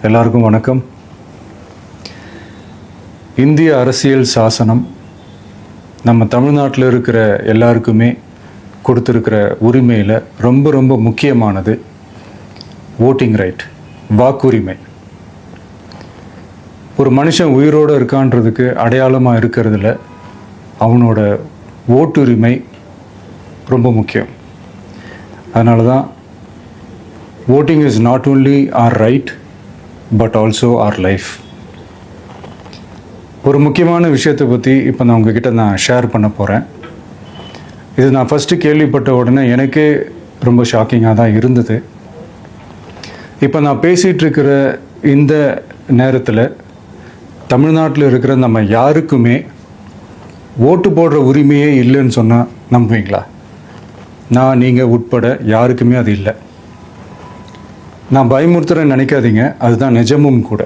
எல்லாருக்கும் வணக்கம். இந்திய அரசியல் சாசனம் நம்ம தமிழ்நாட்டில் இருக்கிற எல்லாருக்குமே கொடுத்துருக்கிற உரிமையில் ரொம்ப ரொம்ப முக்கியமானது ஓட்டிங் ரைட், வாக்குரிமை. ஒரு மனுஷன் உயிரோடு இருக்கான்றதுக்கு அடையாளமாக இருக்கிறதுல அவனோட ஓட்டுரிமை ரொம்ப முக்கியம். அதனால தான் voting is not only our right but also our life. ஒரு முக்கியமான விஷயத்தை பற்றி இப்போ நான் உங்ககிட்ட ஷேர் பண்ண போகிறேன். இது நான் ஃபஸ்ட்டு கேள்விப்பட்ட உடனே எனக்கே ரொம்ப ஷாக்கிங்காக தான் இருந்தது. இப்போ நான் பேசிகிட்டு இருக்கிற இந்த நேரத்தில் தமிழ்நாட்டில் இருக்கிற நம்ம யாருக்குமே ஓட்டு போடுற உரிமையே இல்லைன்னு சொன்னால் நம்புவீங்களா? நான் நீங்கள் உட்பட யாருக்குமே அது இல்லை. நான் பயமுறுத்துறேன்னு நினைக்காதீங்க, அதுதான் நிஜமும் கூட.